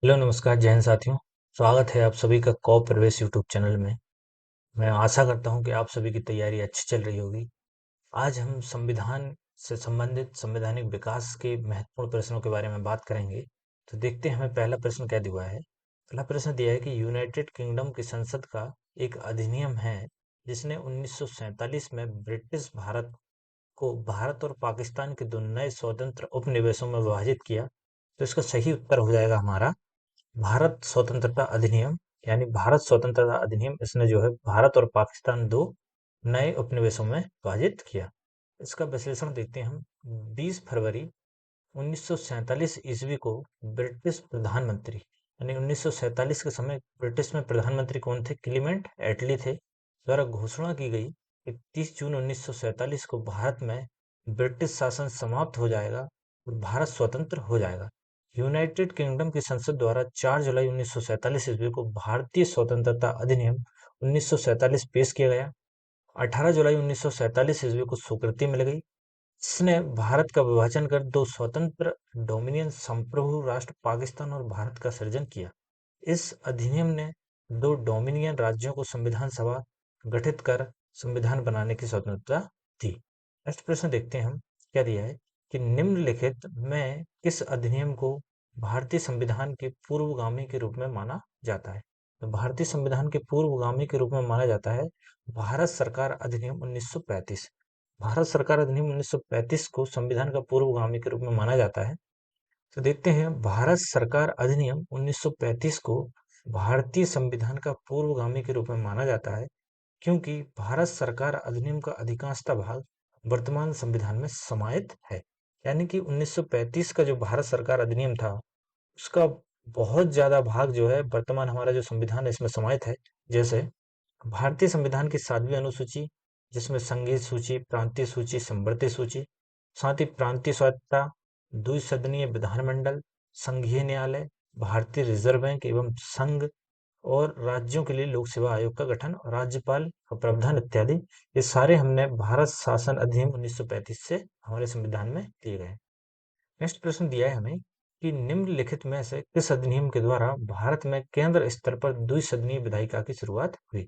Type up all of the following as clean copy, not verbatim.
Hello नमस्कार जय हिंद साथियों। स्वागत है आप सभी का कौ प्रवेश यूट्यूब चैनल में। मैं आशा करता हूं कि आप सभी की तैयारी अच्छी चल रही होगी। आज हम संविधान से संबंधित संवैधानिक विकास के महत्वपूर्ण प्रश्नों के बारे में बात करेंगे। तो देखते हैं हमें पहला प्रश्न क्या दिया है। पहला प्रश्न दिया है कि यूनाइटेड किंगडम की संसद का एक अधिनियम है जिसने 1947 में ब्रिटिश भारत को भारत और पाकिस्तान के दो नए स्वतंत्र उपनिवेशों में विभाजित किया। तो इसका सही उत्तर हो जाएगा हमारा भारत स्वतंत्रता अधिनियम। यानी भारत स्वतंत्रता अधिनियम इसने जो है भारत और पाकिस्तान दो नए उपनिवेशों में विभाजित किया। इसका विश्लेषण देखते हैं हम। 20 फरवरी 1947 ईस्वी को ब्रिटिश प्रधानमंत्री यानी 1947 के समय ब्रिटिश में प्रधानमंत्री कौन थे? क्लीमेंट एटली थे द्वारा घोषणा की गई कि 30 जून 1947 को भारत में ब्रिटिश शासन समाप्त हो जाएगा और भारत स्वतंत्र हो जाएगा। यूनाइटेड किंगडम की संसद द्वारा 4 जुलाई 1947 ईस्वी को भारतीय स्वतंत्रता अधिनियम 1947 पेश किया गया। 18 जुलाई 1947 ईस्वी को स्वीकृति मिल गई। इसने भारत का विभाजन कर दो स्वतंत्र डोमिनियन संप्रभु राष्ट्र पाकिस्तान और भारत का सृजन किया। इस अधिनियम ने दो डोमिनियन राज्यों को संविधान सभा गठित कर संविधान बनाने की स्वतंत्रता दी। नेक्स्ट प्रश्न देखते हैं हम क्या दिया है कि निम्नलिखित में किस अधिनियम को भारतीय संविधान के पूर्वगामी के रूप में माना जाता है? तो भारतीय संविधान के पूर्वगामी के रूप में माना जाता है भारत सरकार अधिनियम 1935। भारत सरकार अधिनियम 1935 को संविधान का पूर्वगामी के रूप में माना जाता है। तो देखते हैं भारत सरकार अधिनियम 1935 को भारतीय संविधान का पूर्वगामी के रूप में माना जाता है क्योंकि भारत सरकार अधिनियम का अधिकांशतः भाग वर्तमान संविधान में समाहित है। यानी कि 1935 का जो भारत सरकार अधिनियम था उसका बहुत ज्यादा भाग जो है वर्तमान हमारा जो संविधान है इसमें समाहित है। जैसे भारतीय संविधान की 7वीं अनुसूची जिसमें संघीय सूची, प्रांतीय सूची, संवृत्तीय सूची, साथ ही प्रांतीय स्वायत्तता, द्विसदनीय विधानमंडल, संघीय न्यायालय, भारतीय रिजर्व बैंक एवं संघ और राज्यों के लिए लोक सेवा आयोग का गठन और राज्यपाल का प्रावधान इत्यादि, ये सारे हमने भारत शासन अधिनियम 1935 से हमारे संविधान में दिए गए। नेक्स्ट प्रश्न दिया है हमें कि निम्नलिखित में से किस अधिनियम के द्वारा भारत में केंद्र स्तर पर द्विसदनीय विधायिका की शुरुआत हुई?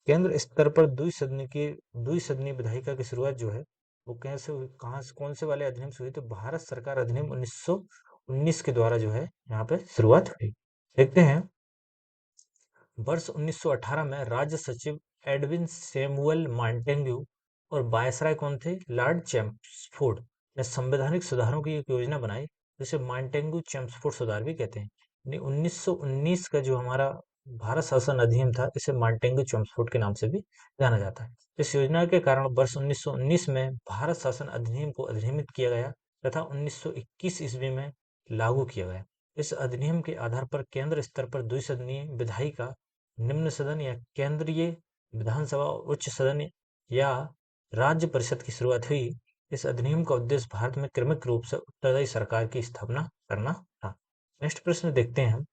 केंद्र स्तर पर द्विसदनीय विधायिका की शुरुआत जो है वो कैसे हुई, कहाँ से, कौन से वाले अधिनियम से हुई? तो भारत सरकार अधिनियम 1919 के द्वारा जो है यहाँ पे शुरुआत हुई। देखते हैं वर्ष 1918 में राज्य सचिव एडविन सैमुअल मॉन्टेग्यू और वायसराय कौन थे? लॉर्ड चेम्सफोर्ड ने संवैधानिक सुधारों की एक योजना बनाई जिसे मॉन्टेग्यू चेम्सफोर्ड सुधार भी कहते हैं। यानी 1919 का जो हमारा भारत शासन अधिनियम था इसे मॉन्टेग्यू चेम्सफोर्ड के नाम से भी जाना जाता है। इस योजना के कारण वर्ष 1919 में भारत शासन अधिनियम को अधिनियमित किया गया तथा 1921 ईस्वी में लागू किया गया। इस अधिनियम के आधार पर केंद्र स्तर पर द्विसदनीय विधायिका, निम्न सदन या केंद्रीय विधानसभा और उच्च सदन या राज्य परिषद की शुरुआत हुई। इस अधिनियम का उद्देश्य भारत में क्रमिक रूप से उत्तरदायी सरकार की स्थापना करना था। नेक्स्ट प्रश्न देखते हैं हम।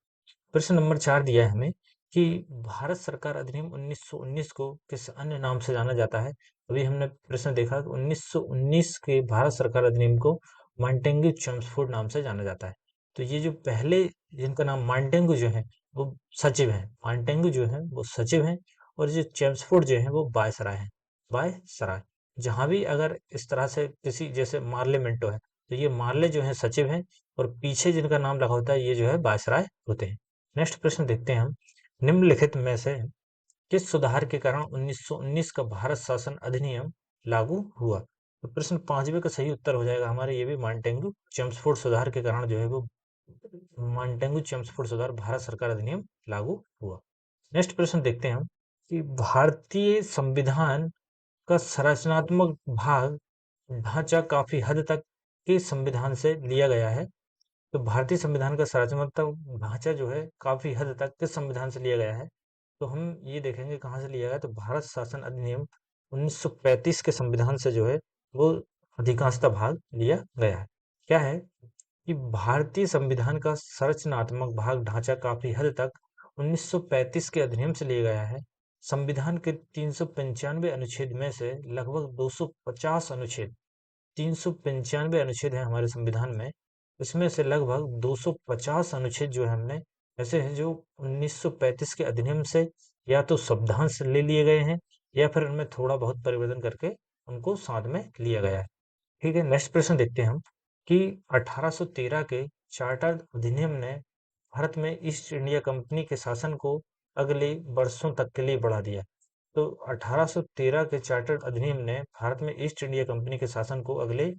प्रश्न नंबर 4 दिया है हमें कि भारत सरकार अधिनियम 1919 को किस अन्य नाम से जाना जाता है? अभी हमने प्रश्न देखा कि 1919 के भारत सरकार अधिनियम को मॉन्टेग्यू चेम्सफोर्ड नाम से जाना जाता है। तो ये जो पहले जिनका नाम मॉन्टेग्यू जो है वो सचिव हैं, मॉन्टेग्यू जो है वो सचिव हैं और जो चेम्सफोर्ड जो है वो वायसराय हैं, वायसराय। जहां भी अगर इस तरह से किसी जैसे मार्ले मिंटो है तो ये मार्ले जो है सचिव हैं और पीछे जिनका नाम लगा होता है ये जो है वायसराय होते हैं। नेक्स्ट प्रश्न देखते हैं हम। निम्नलिखित में से किस सुधार के कारण 1919 का भारत शासन अधिनियम लागू हुआ? तो प्रश्न 5वें का सही उत्तर हो जाएगा हमारे ये भी मॉन्टेग्यू चेम्सफोर्ड सुधार के कारण जो है वो मॉन्टेग्यू चेम्सफोर्ड सुधार भारत सरकार अधिनियम लागू हुआ। नेक्स्ट प्रश्न देखते हैं हम कि भारतीय संविधान का संरचनात्मक भाग ढांचा काफी हद तक किस संविधान से लिया गया है? तो भारतीय संविधान का संरचनात्मक ढांचा जो है काफी हद तक किस संविधान से लिया गया है? तो हम ये देखेंगे कहाँ से लिया गया। तो भारत शासन अधिनियम 1935 के संविधान से जो है वो अधिकांशतः भाग लिया गया है। क्या है कि भारतीय संविधान का संरचनात्मक भाग ढांचा काफी हद तक 1935 के अधिनियम से लिया गया है। संविधान के 395 अनुच्छेद में से लगभग 250 अनुच्छेद, 395 अनुच्छेद हैं हमारे संविधान में, इसमें से लगभग 250 अनुच्छेद जो है हमने ऐसे हैं जो 1935 के अधिनियम से या तो शब्दांश ले लिए गए हैं या फिर उनमें थोड़ा बहुत परिवर्तन करके उनको साथ में लिया गया है। ठीक है, नेक्स्ट प्रश्न देखते हैं हम कि 1813 के चार्टर अधिनियम ने भारत में ईस्ट इंडिया कंपनी के शासन को अगले वर्षों तक के लिए बढ़ा दिया। तो 1813 के चार्टर अधिनियम ने भारत में ईस्ट इंडिया कंपनी के शासन को अगले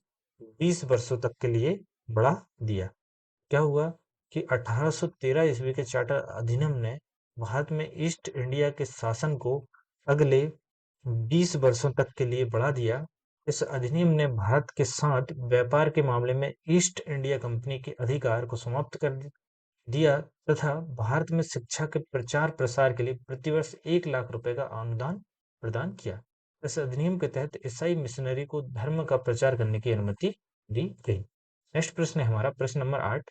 20 वर्षों तक के लिए बढ़ा दिया। क्या हुआ कि 1813 ईस्वी के चार्टर अधिनियम ने भारत में ईस्ट इंडिया के शासन को अगले 20 वर्षों तक के लिए बढ़ा दिया। इस अधिनियम ने भारत के साथ व्यापार के मामले में ईस्ट इंडिया कंपनी के अधिकार को समाप्त कर दिया तथा भारत में शिक्षा के प्रचार प्रसार के लिए प्रतिवर्ष 1 लाख रुपए का अनुदान प्रदान किया। इस अधिनियम के तहत ईसाई मिशनरी को धर्म का प्रचार करने की अनुमति दी गई। नेक्स्ट प्रश्न है हमारा प्रश्न नंबर 8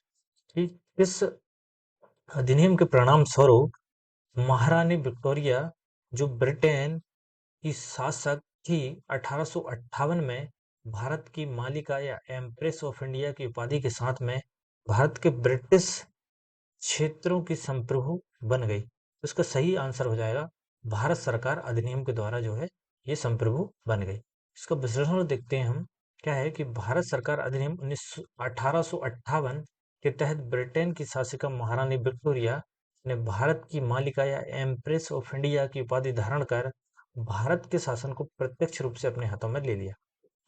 कि इस अधिनियम के परिणाम स्वरूप महारानी विक्टोरिया जो ब्रिटेन की शासक थी 1858 में भारत की मालिका या एम्प्रेस ऑफ इंडिया की उपाधि के साथ में भारत के ब्रिटिश क्षेत्रों की संप्रभु बन गई। तो इसका सही आंसर हो जाएगा भारत सरकार अधिनियम के द्वारा जो है ये संप्रभु बन गई। इसका विश्लेषण देखते हैं हम। क्या है कि भारत सरकार अधिनियम 1858 के तहत ब्रिटेन की शासिका महारानी विक्टोरिया ने भारत की मालिका या एम्प्रेस ऑफ इंडिया की उपाधि धारण कर भारत के शासन को प्रत्यक्ष रूप से अपने हाथों में ले लिया।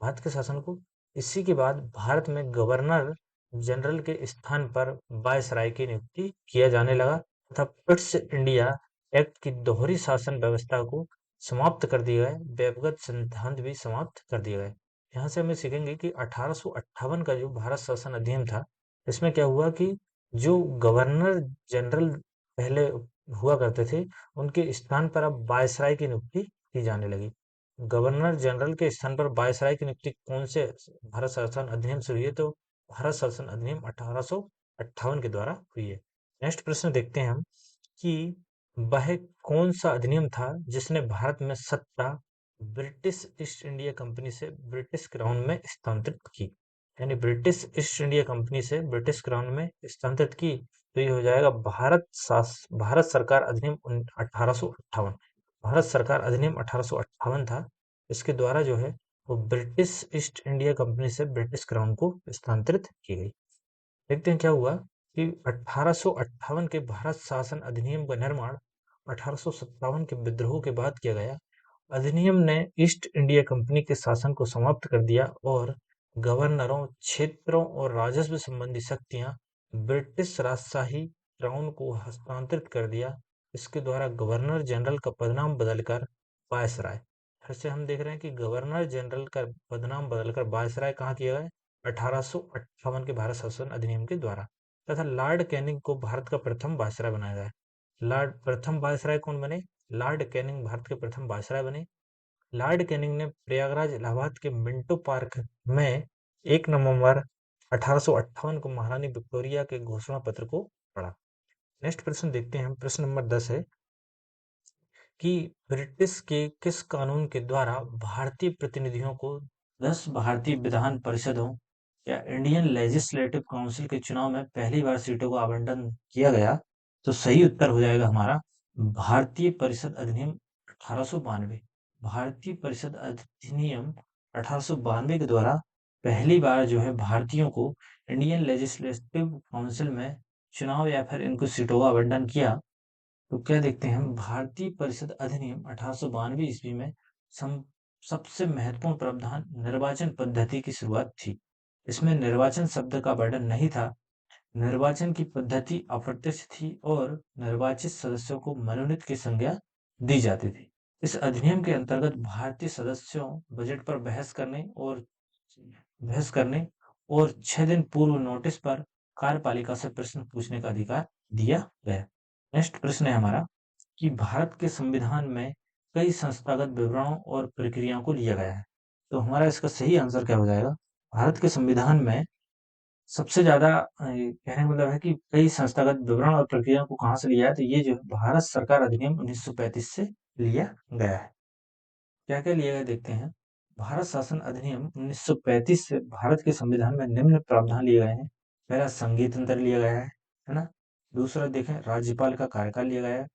भारत के शासन को इसी के बाद भारत में गवर्नर जनरल के स्थान पर वायसराय की नियुक्ति किया जाने लगा तथा पिट्स इंडिया एक्ट की दोहरी शासन व्यवस्था को समाप्त कर दिया गया। व्यक्तिगत सिद्धांत भी समाप्त कर दिए गए। यहाँ से हमें सीखेंगे कि 1858 का जो भारत शासन अधिनियम था, इसमें क्या हुआ कि जो गवर्नर जनरल पहले हुआ करते थे, उनके स्थान पर अब वायसराय की नियुक्ति की जाने लगी। गवर्नर जनरल के स्थान पर वायसराय की नियुक्ति कौन से भारत शासन अधिनियम से हुई है? तो भारत शासन अधिनियम 1858 के द्वारा हुई है। नेक्स्ट प्रश्न देखते हैं हम कि वह कौन सा अधिनियम था जिसने भारत में सत्ता ब्रिटिश ईस्ट इंडिया कंपनी से ब्रिटिश क्राउन में स्थानांतरित की। यानी ब्रिटिश ईस्ट इंडिया कंपनी से ब्रिटिश क्राउन में स्थानांतरित की। तो ये हो जाएगा भारत सरकार अधिनियम 1858। भारत सरकार अधिनियम 1858 था। इसके द्वारा जो है वो ब्रिटिश ईस्ट इंडिया कंपनी से ब्रिटिश क्राउन को स्थानांतरित की गई। देखते हैं क्या हुआ कि 1858 के भारत शासन अधिनियम का निर्माण 1857 के विद्रोह के बाद किया गया। अधिनियम ने ईस्ट इंडिया कंपनी के शासन को समाप्त कर दिया और गवर्नरों, क्षेत्रों और राजस्व संबंधी शक्तियां ब्रिटिश राजशाही क्राउन को हस्तांतरित कर दिया। इसके द्वारा गवर्नर जनरल का पदनाम बदलकर वायसराय। फिर से हम देख रहे हैं कि गवर्नर जनरल का पदनाम बदलकर वायसराय कहाँ किया गया? 1858 के भारत शासन अधिनियम के द्वारा। तथा लॉर्ड कैनिंग को भारत का प्रथम वायसराय बनाया गया। लॉर्ड प्रथम वायसराय कौन बने? लॉर्ड कैनिंग भारत के प्रथम वायसराय बने। लॉर्ड कैनिंग ने प्रयागराज इलाहाबाद के मिंटो पार्क में 1 नवंबर 1858 को महारानी विक्टोरिया के घोषणा पत्र को पढ़ा। नेक्स्ट प्रश्न देखते हैं हम। प्रश्न नंबर 10 है कि ब्रिटिश के किस कानून के द्वारा भारतीय प्रतिनिधियों को 10 भारतीय विधान परिषदों या इंडियन लेजिस्लेटिव काउंसिल के चुनाव में पहली बार सीटों का आवंटन किया गया? तो सही उत्तर हो जाएगा हमारा भारतीय परिषद अधिनियम 1892। भारतीय परिषद अधिनियम 1892 के द्वारा पहली बार जो है भारतीयों को इंडियन लेजिस्लेटिव काउंसिल में चुनाव या फिर इनको सीटों का आवंटन किया। तो क्या देखते हैं हम, भारतीय परिषद अधिनियम 1892 ईस्वी में सबसे महत्वपूर्ण प्रावधान निर्वाचन पद्धति की शुरुआत थी। इसमें निर्वाचन शब्द का वर्णन नहीं था। निर्वाचन की पद्धति अप्रत्यक्ष थी और निर्वाचित सदस्यों को मनोनीत की संज्ञा दी जाती थी। इस अधिनियम के अंतर्गत भारतीय सदस्यों बजट पर बहस करने और 6 दिन पूर्व नोटिस पर कार्यपालिका से प्रश्न पूछने का अधिकार दिया गया। नेक्स्ट प्रश्न है हमारा कि भारत के संविधान में कई संस्थागत विवरणों और प्रक्रियाओं को लिया गया है। तो हमारा इसका सही आंसर क्या हो जाएगा? भारत के संविधान में सबसे ज्यादा कहने का मतलब है कि कई संस्थागत विवरण और प्रक्रियाओं को कहाँ से लिया है? तो ये जो है भारत सरकार अधिनियम 1935 से लिया गया है। क्या क्या लिया गया देखते हैं। भारत शासन अधिनियम 1935 से भारत के संविधान में निम्न प्रावधान लिए गए हैं। पहला संघीय तंत्र लिया गया है ना। दूसरा देखें, राज्यपाल का कार्यकाल लिया गया है।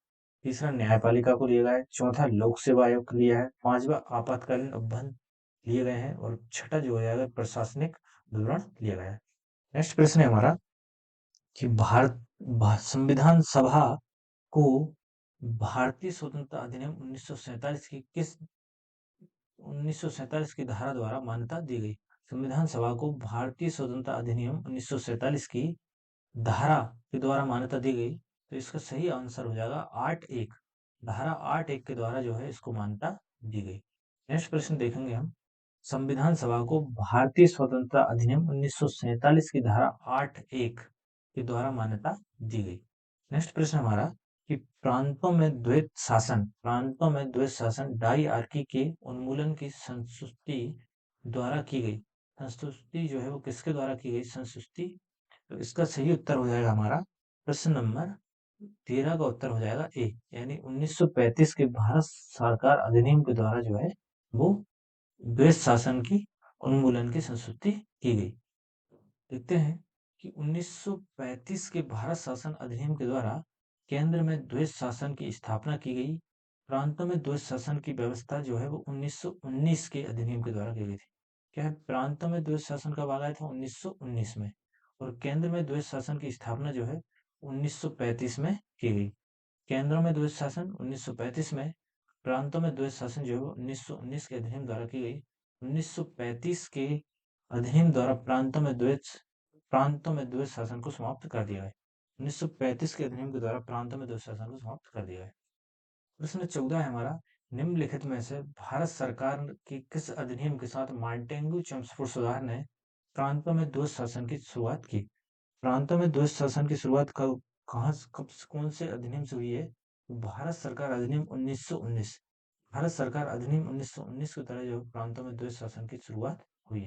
तीसरा, न्यायपालिका को लिया गया है। चौथा, लोक सेवा आयोग को लिया है। पांचवा, आपातकालीन उपबंध लिए गए हैं। और छठा जो हो जाएगा, प्रशासनिक विवरण लिया गया है। नेक्स्ट प्रश्न है हमारा कि संविधान सभा को भारतीय स्वतंत्रता अधिनियम 1947 की 1947 की धारा द्वारा मान्यता दी गई। संविधान सभा को भारतीय स्वतंत्रता अधिनियम 1947 की धारा के द्वारा मान्यता दी गई। तो इसका सही आंसर हो जाएगा 8(1). धारा 8(1) के द्वारा जो है इसको मान्यता दी गई। नेक्स्ट प्रश्न देखेंगे हम, संविधान सभा को भारतीय स्वतंत्रता अधिनियम 1947 की धारा 8(1) के द्वारा मान्यता दी गई। नेक्स्ट प्रश्न हमारा कि प्रांतों में द्वैत शासन डायआर्की के उन्मूलन की संस्तुति द्वारा की गई। संस्तुति जो है वो किसके द्वारा की गई संस्तुति? तो इसका सही उत्तर हो जाएगा हमारा प्रश्न नंबर 13 का उत्तर हो जाएगा ए, यानी 1935 के भारत सरकार अधिनियम के द्वारा जो है वो द्वैत शासन की उन्मूलन की संस्तुति की गई। देखते हैं कि 1935 के भारत शासन अधिनियम के द्वारा केंद्र में द्वैत शासन की स्थापना की गई। प्रांतों में द्वैत शासन की व्यवस्था जो है वो 1919 के अधिनियम के द्वारा की गई थी। क्या है, प्रांतों में द्वैत शासन कब आ गया था? 1919 में। और केंद्र में द्वैत शासन की स्थापना जो है 1935 में की गई। केंद्र में द्वैत शासन 1935 में, प्रांतों में द्वैत शासन जो है वो 1919 के अधिनियम द्वारा की गई। 1935 के अधिनियम द्वारा प्रांतों में द्वैत शासन को समाप्त कर दिया है। 1935 के अधिनियम के द्वारा प्रांतों में द्वैत शासन को समाप्त कर दिया है। प्रश्न 14 है हमारा, निम्नलिखित में से भारत सरकार की किस अधिनियम के साथ मार्टेंगू चेम्सफोर्ड सुधार ने प्रांतों में द्वैत शासन की शुरुआत की? प्रांतों में द्वैत शासन की शुरुआत कब कौन से अधिनियम से हुई है? भारत सरकार अधिनियम 1919। भारत सरकार अधिनियम 1919 के तहत जो प्रांतों में द्वैत शासन की शुरुआत हुई है।